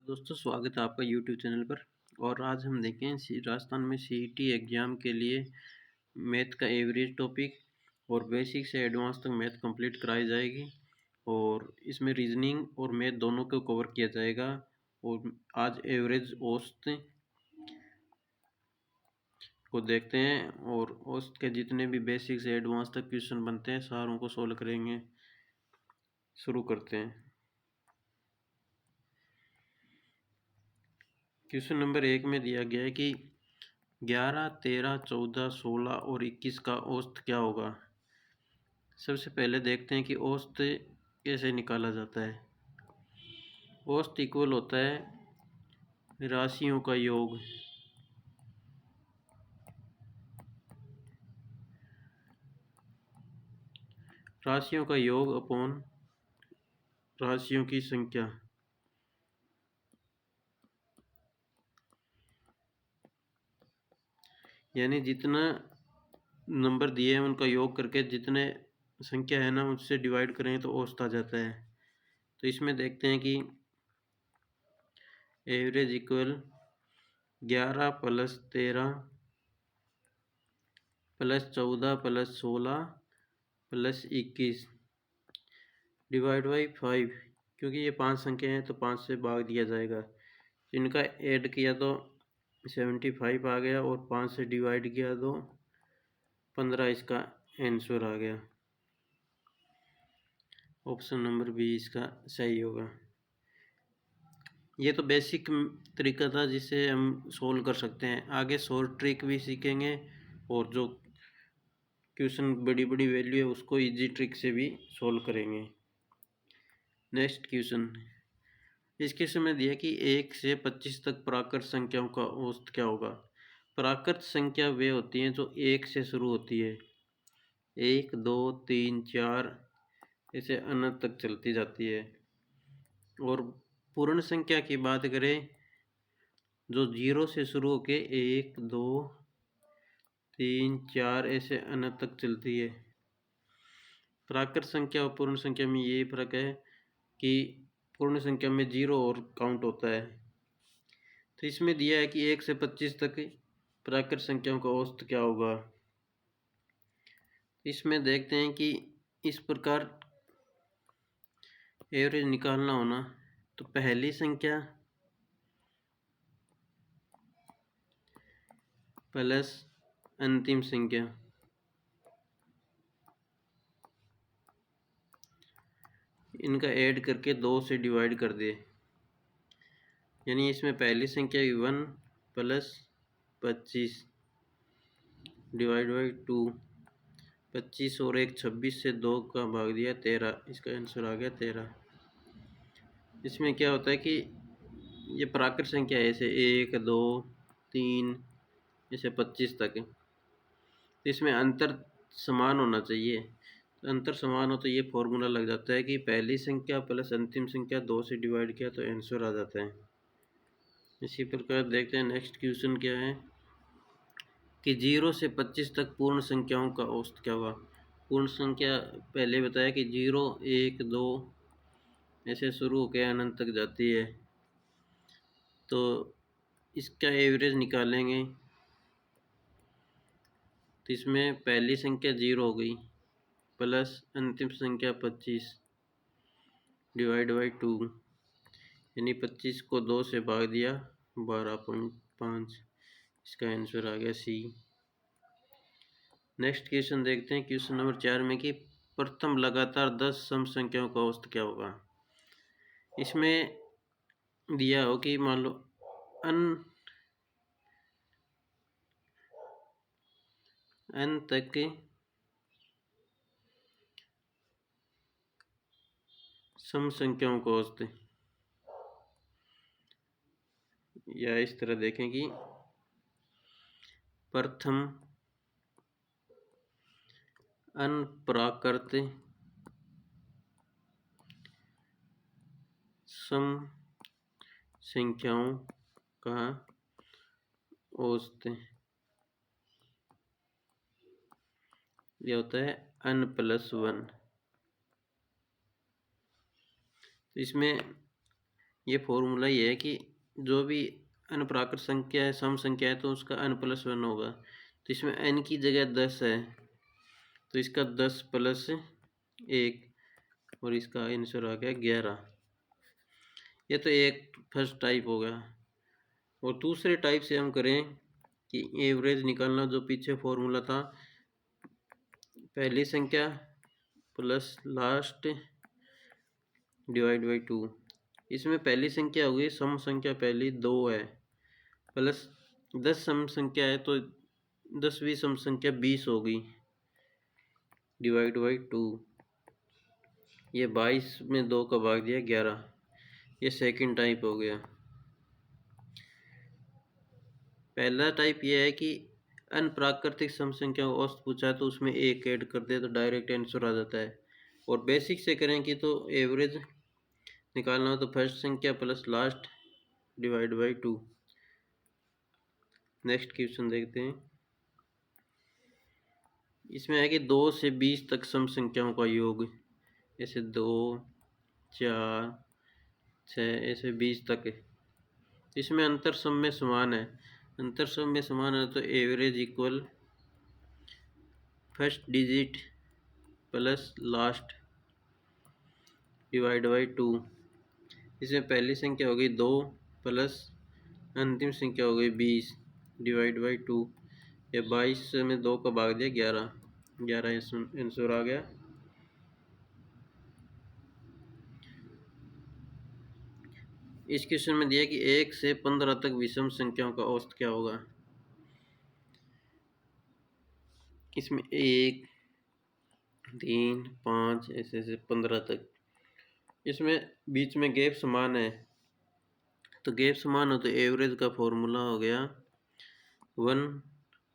दोस्तों स्वागत है आपका यूट्यूब चैनल पर। और आज हम देखें राजस्थान में सीईटी एग्ज़ाम के लिए मैथ का एवरेज टॉपिक और बेसिक से एडवांस तक मैथ कंप्लीट कराई जाएगी और इसमें रीजनिंग और मैथ दोनों को कवर किया जाएगा। और आज एवरेज औसत को देखते हैं और औसत के जितने भी बेसिक से एडवांस तक क्वेश्चन बनते हैं सारों को सोल्व करेंगे। शुरू करते हैं। क्वेश्चन नंबर 1 में दिया गया है कि 11, 13, 14, 16 और 21 का औसत क्या होगा। सबसे पहले देखते हैं कि औसत कैसे निकाला जाता है। औसत इक्वल होता है राशियों का योग। राशियों का योग अपॉन राशियों की संख्या। यानी जितना नंबर दिए हैं उनका योग करके जितने संख्या है ना उससे डिवाइड करें तो औसत आ जाता है। तो इसमें देखते हैं कि average equal 11 plus 13 plus 14 plus 16 plus 21 divide by 5। क्योंकि ये 5 संख्या हैं तो 5 से भाग दिया जाएगा। तो इनका ऐड किया तो 75 आ गया और 5 से डिवाइड किया तो 15 इसका आंसर आ गया। ऑप्शन नंबर बी इसका सही होगा। ये तो बेसिक तरीका था जिससे हम सोल्व कर सकते हैं। आगे शॉर्ट ट्रिक भी सीखेंगे और जो क्वेश्चन बड़ी बड़ी वैल्यू है उसको इजी ट्रिक से भी सोल्व करेंगे। Next question. इस क्वेश्चन में दिया कि 1 से 25 तक प्राकृत संख्याओं का औसत क्या होगा। प्राकृत संख्या वे होती हैं जो 1 से शुरू होती है। 1, 2, 3, 4 ऐसे अनंत तक चलती जाती है। और पूर्ण संख्या की बात करें जो 0 से शुरू होके 1, 2, 3, 4 ऐसे अनंत तक चलती है। प्राकृत संख्या और पूर्ण संख्या में ये फर्क है कि पूर्ण संख्या में 0 और काउंट होता है। तो इसमें दिया है कि 1 से 25 तक प्राकृत संख्याओं का औसत क्या होगा। इसमें देखते हैं कि इस प्रकार एवरेज निकालना होना तो पहली संख्या प्लस अंतिम संख्या इनका ऐड करके 2 से डिवाइड कर दे। यानी इसमें पहली संख्या 1 प्लस 25 डिवाइड बाई 2। 25 और 1 26 से 2 का भाग दिया 13। इसका आंसर आ गया 13। इसमें क्या होता है कि ये प्राकृत संख्या है ऐसे 1, 2, 3 ऐसे 25 तक। तो इसमें अंतर समान होना चाहिए। तो अंतर समान हो तो ये फॉर्मूला लग जाता है कि पहली संख्या प्लस अंतिम संख्या 2 से डिवाइड किया तो आंसर आ जाता है। इसी प्रकार देखते हैं नेक्स्ट क्वेश्चन क्या है कि 0 से 25 तक पूर्ण संख्याओं का औसत क्या होगा। पूर्ण संख्या पहले बताया कि 0, 1, 2 ऐसे शुरू होकर अनंत तक जाती है। तो इसका एवरेज निकालेंगे तो इसमें पहली संख्या 0 हो गई प्लस अंतिम संख्या 25 डिवाइड बाई 2। यानी 25 को 2 से भाग दिया 12.5। इसका आंसर आ गया सी। नेक्स्ट क्वेश्चन देखते हैं क्वेश्चन नंबर 4 में कि प्रथम लगातार 10 सम संख्याओं का औसत क्या होगा। इसमें दिया हो कि मान लो n तक सम संख्याओं का औसत, या इस तरह देखें कि प्रथम अनप्राकृत सम संख्याओं का औसत यह होता है n+1। तो इसमें ये फॉर्मूला ये है कि जो भी अनप्राकृत संख्या है, सम संख्या है, तो उसका n+1 होगा। तो इसमें n की जगह 10 है, तो इसका 10+1 और इसका आंसर आ गया 11। ये तो एक फर्स्ट टाइप हो गया। और दूसरे टाइप से हम करें कि एवरेज निकालना, जो पीछे फॉर्मूला था, पहली संख्या प्लस लास्ट डिवाइड बाई 2। इसमें पहली संख्या होगी, सम संख्या पहली 2 है, प्लस 10 सम संख्या है, तो 10वीं सम संख्या 20 होगी, डिवाइड बाई 2। ये 22 में 2 का भाग दिया 11। ये सेकंड टाइप हो गया। पहला टाइप ये है कि अनप्राकृतिक सम संख्या को औसत पूछा है तो उसमें एक ऐड कर दे तो डायरेक्ट आंसर आ जाता है। और बेसिक से करें कि तो एवरेज निकालना हो तो फर्स्ट संख्या plus last divide by 2। Next question देखते हैं। इसमें है कि 2 से 20 तक सम संख्याओं का योग, ऐसे 2, 4, 6, ऐसे 20 तक है। इसमें अंतर सम में समान है। अंतर सम में समान है तो average equal first digit plus last divide by 2। इसमें पहली संख्या हो गई 2 प्लस अंतिम संख्या हो गई 20 डिवाइड बाई 2। ये 22 में 2 का भाग दिया 11। 11 आंसर आ गया। इस क्वेश्चन में दिया कि 1 से 15 तक विषम संख्याओं का औसत क्या होगा। इसमें 1, 3, 5 ऐसे ऐसे 15 तक। इसमें बीच में गैप समान है, तो गैप समान हो तो एवरेज का फॉर्मूला हो गया 1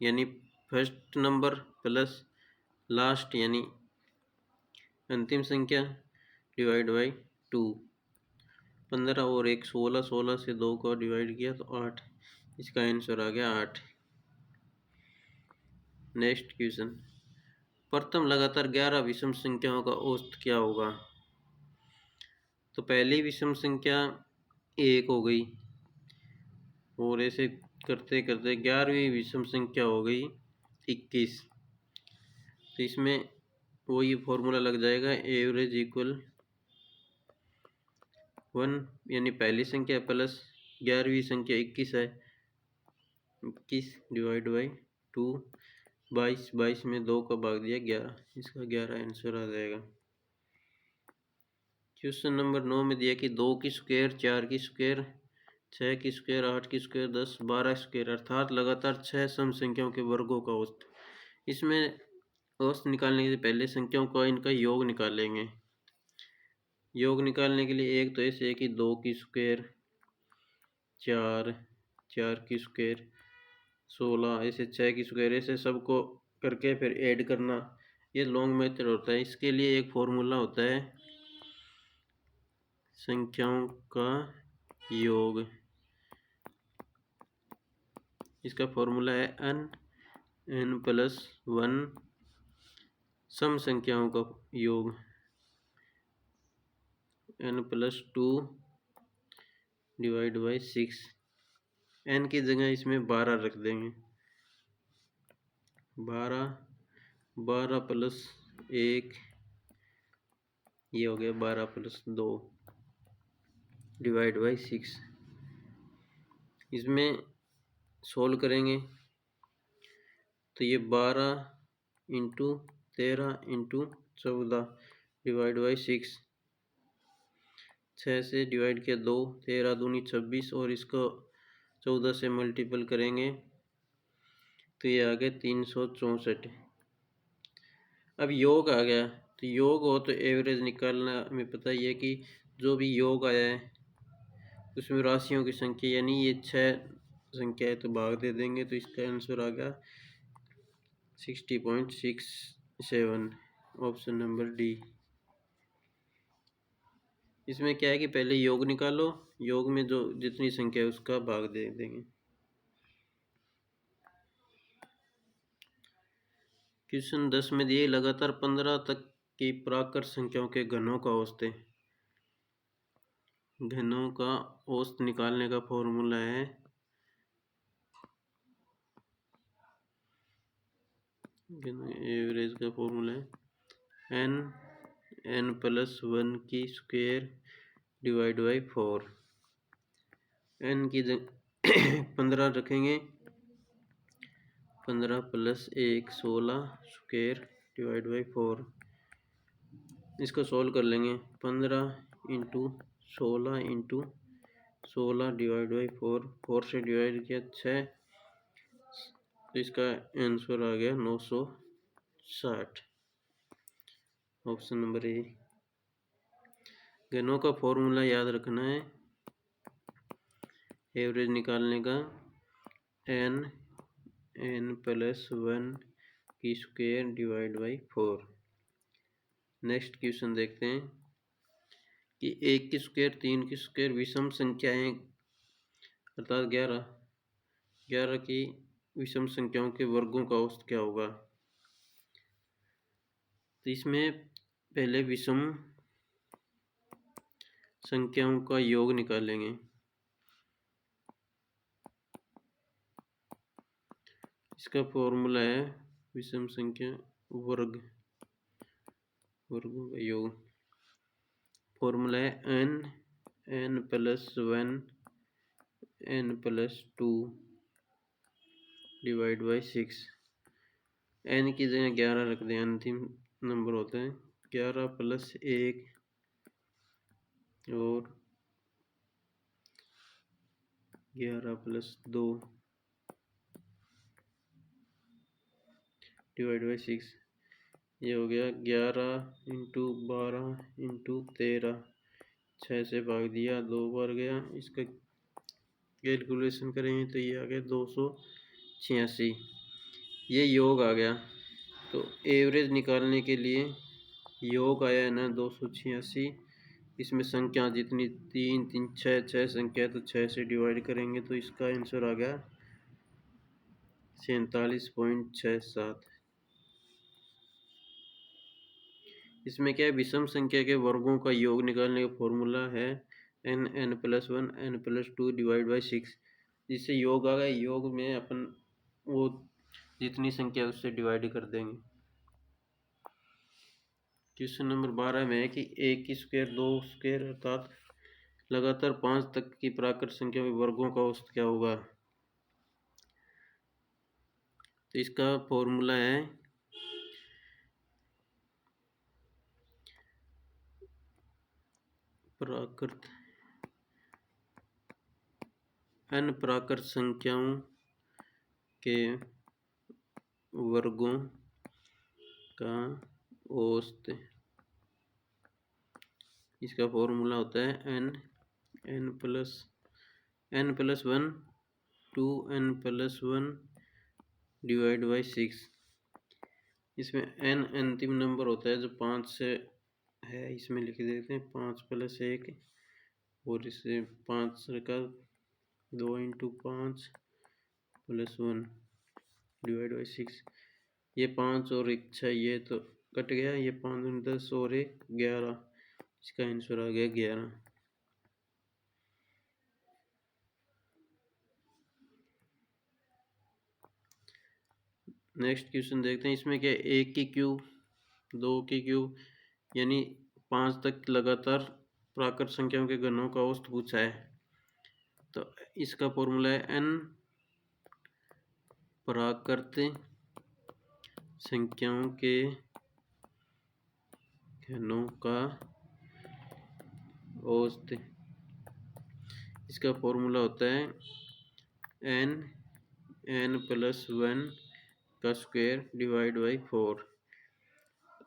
यानी फर्स्ट नंबर प्लस लास्ट यानी अंतिम संख्या डिवाइड बाई 2। 15 और 1 16, 16 से 2 को डिवाइड किया तो 8। इसका आंसर आ गया 8। Next question. प्रथम लगातार 11 विषम संख्याओं का औसत क्या होगा। तो पहली विषम संख्या 1 हो गई और ऐसे करते करते 11वीं विषम संख्या हो गई 21। तो इसमें वही फॉर्मूला लग जाएगा एवरेज इक्वल 1 यानी पहली संख्या प्लस 11वीं संख्या 21 है, 21 डिवाइड बाई 2। 22 में 2 का भाग दिया 11। इसका 11 आंसर आ जाएगा। क्वेश्चन नंबर 9 में दिया कि 2 की स्क्वायर, 4 की स्क्वायर, 6 की स्क्वायर, 8 की स्क्वायर, 10, 12 स्क्वायर अर्थात लगातार 6 सम संख्याओं के वर्गों का औसत। इसमें औसत निकालने के लिए पहले संख्याओं का इनका योग निकालेंगे। योग निकालने के लिए एक तो ऐसे है कि 2 की स्क्वायर, 4, 4 की स्क्वायर, 16, ऐसे 6 की स्क्वायर, ऐसे सबको करके फिर ऐड करना। ये लॉन्ग मेथड होता है। इसके लिए एक फॉर्मूला होता है संख्याओं का योग। इसका फॉर्मूला है n+1 सम संख्याओं का योग n+2 डिवाइड बाई 6। n की जगह इसमें 12 रख देंगे। 12, 12 प्लस 1, ये हो गया 12 प्लस 2 डिवाइड बाई 6। इसमें सोल्व करेंगे तो ये 12 इंटू 13 इंटू 14 डिवाइड बाई 6। 6 से डिवाइड किया 2, 13 दूनी 26 और इसको 14 से मल्टीपल करेंगे तो ये आ गया 364। अब योग आ गया, तो योग हो तो एवरेज निकालना हमें पता ही है कि जो भी योग आया है उसमें राशियों की संख्या यानी ये 6 संख्या है तो भाग दे देंगे तो इसका आंसर आ गया 60.67, ऑप्शन नंबर डी। इसमें क्या है कि पहले योग निकालो, योग में जो जितनी संख्या है उसका भाग दे देंगे। क्वेश्चन 10 में दिए लगातार 15 तक की प्राकृत संख्याओं के घनों का औसत है। घनों का औसत निकालने का फॉर्मूला है एवरेज का फॉर्मूला है n प्लस 1 की स्क्वायर डिवाइड बाई 4। n की 15 रखेंगे, 15 प्लस 1 16 स्क्वायर डिवाइड बाई 4। इसको सॉल्व कर लेंगे। 15 इंटू 16 इंटू 16 डिवाइड बाई 4 से डिवाइड किया 6, तो इसका आंसर आ गया 960। Option number A. घनों का फॉर्मूला याद रखना है एवरेज निकालने का, n प्लस 1 की square divide by 4। Next question देखते हैं कि 1 की स्क्वायर 3 की स्क्वायर विषम संख्याएं अर्थात 11 की विषम संख्याओं के वर्गों का औसत क्या होगा। तो इसमें पहले विषम संख्याओं का योग निकालेंगे। इसका फॉर्मूला है विषम संख्या वर्गों का योग। फॉर्मूला है n plus 1 n plus 2 divide by 6। n की जगह 11 रख दें, अंतिम नंबर होता है। 11 प्लस 1 और 11 प्लस 2 डिवाइड बाई 6। ये हो गया 11 इंटू 12 इंटू 13, 6 से भाग दिया 2 बार गया। इसका कैलकुलेशन करेंगे तो ये आ गया 286। ये योग आ गया। तो एवरेज निकालने के लिए योग आया है ना 286। इसमें संख्या जितनी 3 3 6 6 संख्या है, तो 6 से डिवाइड करेंगे तो इसका आंसर आ गया 47.67। इसमें क्या है, विषम संख्या के वर्गों का योग निकालने का फॉर्मूला है n plus 1 n plus 2 divide by 6। जिससे योग आ गया, योग में अपन वो जितनी संख्या उससे डिवाइड कर देंगे। क्वेश्चन नंबर 12 में है कि 1 की स्क्वायर 2 स्क्वायर अर्थात लगातार 5 तक की प्राकृत संख्या में वर्गों का औसत क्या होगा। तो इसका फॉर्मूला है n प्राकृत संख्याओं के वर्गों का औसत। इसका फॉर्मूला होता है n plus 1 2 n plus 1 divide by 6। इसमें n अंतिम नंबर होता है जो 5 से है, इसमें लिख देते हैं 5 प्लस 1 और इसे 5 का 2 इंटू 5 प्लस 1 डिवाइड बाई 6। ये 5 और 1 6, ये तो कट गया, ये 5 10 और 1 11। इसका आंसर आ गया 11। नेक्स्ट क्वेश्चन देखते हैं। इसमें क्या 1 की क्यूब 2 की क्यूब यानी 5 तक लगातार प्राकृत संख्याओं के घनों का औसत पूछा है। तो इसका फॉर्मूला है n प्राकृत संख्याओं के घनों का औसत। इसका फॉर्मूला होता है n प्लस 1 का स्क्वायर डिवाइड बाई 4।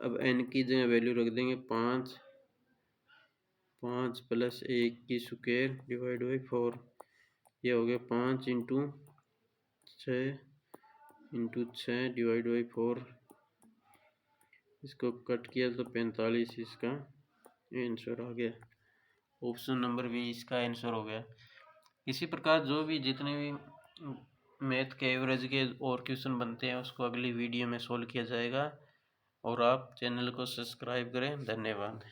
अब n की जगह वैल्यू रख देंगे 5 प्लस 1 की स्क्वायर डिवाइड बाई 4। यह हो गया 5 इंटू 6 डिवाइड बाई 4। इसको कट किया तो 45 इसका आंसर आ गया। ऑप्शन नंबर बी इसका आंसर हो गया। इसी प्रकार जो भी जितने भी मैथ के एवरेज के और क्वेश्चन बनते हैं उसको अगली वीडियो में सोल्व किया जाएगा। और आप चैनल को सब्सक्राइब करें। धन्यवाद।